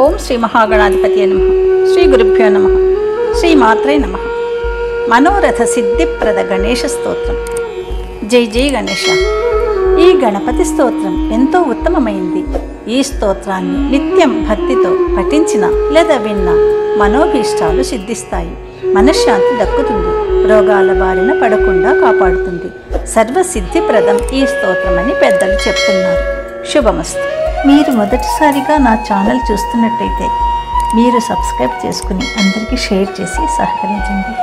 ఓం శ్రీ మహాగణాధిపతి నమః. శ్రీ గురుభ్యో నమః. శ్రీ మాత్రే నమః. మనోరథ సిద్ధిప్రద గణేశ స్తోత్రం. జై జై గణేశ. ఈ గణపతి స్తోత్రం ఎంతో ఉత్తమమైంది. ఈ స్తోత్రాన్ని నిత్యం భక్తితో పఠించిన లేదా విన్న మనోభీష్టాలు సిద్ధిస్తాయి. మనశ్శాంతి దక్కుతుంది. రోగాల బారిన పడకుండా కాపాడుతుంది. సర్వసిద్ధిప్రదం ఈ స్తోత్రమని పెద్దలు చెప్తున్నారు. శుభమస్తు. మీరు మొదటిసారిగా నా ఛానల్ చూస్తున్నట్టయితే మీరు సబ్స్క్రైబ్ చేసుకుని అందరికీ షేర్ చేసి సహకరించండి.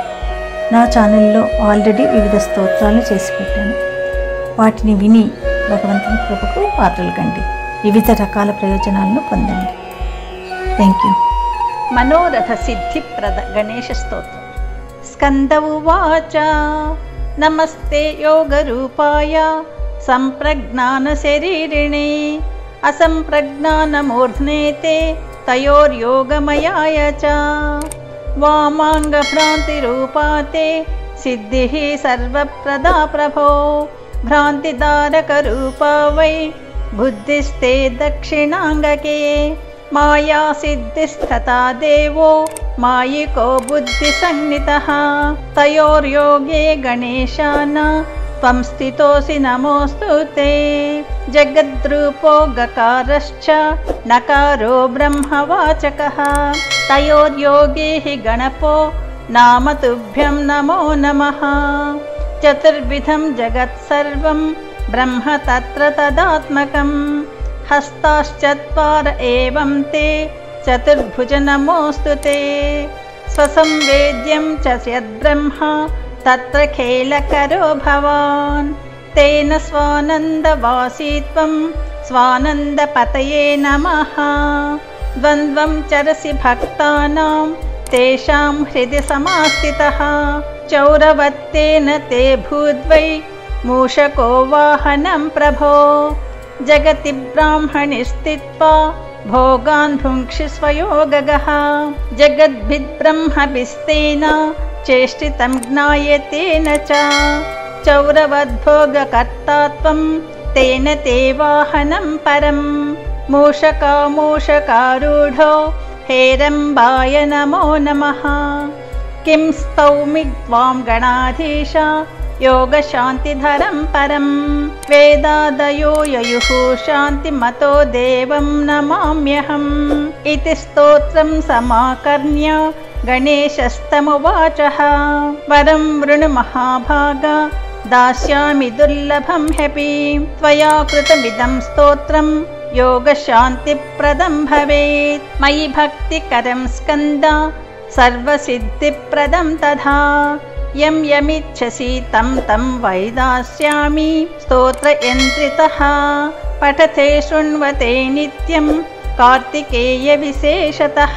నా ఛానల్లో ఆల్రెడీ వివిధ స్తోత్రాలు చేసి పెట్టాను. వాటిని విని భగవంతుని కృపకు పాత్రలు కండి. వివిధ రకాల ప్రయోజనాలను పొందండి. Thank you. మనోరథ సిద్ధిప్రద గణేశ స్తోత్రం. స్కంద ఉవాచ నమస్తే యోగరూపాయ సంప్రజ్ఞాన శరీరిణే అసంప్రజ్ఞానమూర్ధ్నే తే తయోర్యోగమయాయ చ వామాంగభ్రాంతిరూపాతే సిద్ధిః సర్వప్రదా ప్రభో భ్రాంతిదారకరూపా వై బుద్ధిస్తే దక్షిణాంగకే మాయా సిద్ధిస్తథా దేవో మాయికో బుద్ధిసంజ్ఞితః తయోర్యోగే గణేశాన త్వం స్థితోసి నమోస్తుతే జగద్రూపో గకారశ్చ నకారో బ్రహ్మవాచకః తయోర్యోగే హి గణపో నామ తుభ్యం నమో నమః చతుర్విధం జగత్సర్వం బ్రహ్మ తత్ర తదాత్మకం హస్తాశ్చత్వార ఏవం తే చతుర్భుజ నమోస్తుతే స్వసంవేద్యం చ యద్బ్రహ్మ తత్ర ఖేలకరో భవాన్ తేన స్వానందవాసీత్వం స్వానందపతయే నమః ద్వంద్వం చరసి భక్తానాం తేషాం హృది సమాస్థితః చౌరవత్తేన తే భూద్వై మూషకో వాహనం ప్రభో జగతి బ్రాహ్మణి స్థిత్వా భోగాన్ భుంక్షి స్వయోగగః జగద్భిద్బ్రహ్మభిస్తేన చేష్టితం జ్ఞాయతేన చ చౌరవద్భోగకర్తాత్వం తేన తే వాహనం పరం మూషకారూఢో హేరంబాయ నమో నమః కిం స్తౌమి త్వాం గణాధీశ యోగశాంతిధరం పరం వేదాదయో యయుః శాంతిమతో దేవం నమామ్యహం ఇతి స్తోత్రం సమాకర్ణ్య గణేశస్తమువాచః వరం వృణు మహాభాగా దాస్యామి దుర్లభం హ్యపి త్వయా కృతమిదం స్తోత్రం యోగశాంతిప్రదం భవేత్ మయి భక్తికరం స్కంద సర్వసిద్ధిప్రదం తథా యం యమిచ్చసి తం తం వై దాస్యామి స్తోత్రయంత్రితః పఠతే శృణ్వతే నిత్యం కార్తికేయ విశేషతః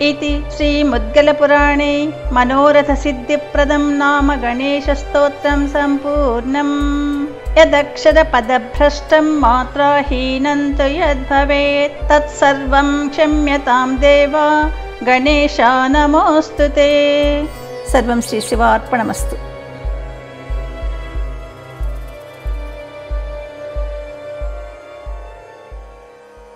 ఇతి శ్రీ ముద్గలపురాణే మనోరథ సిద్ధిప్రదం నామ గణేశ స్తోత్రం సంపూర్ణం. యదక్షర పదభ్రష్టం మాత్రాహీనం తు యద్భవేత్ తత్సర్వం క్షమ్యతాం దేవా గణేశా నమోస్తుతే. సర్వం శ్రీ శివార్పణమస్తు.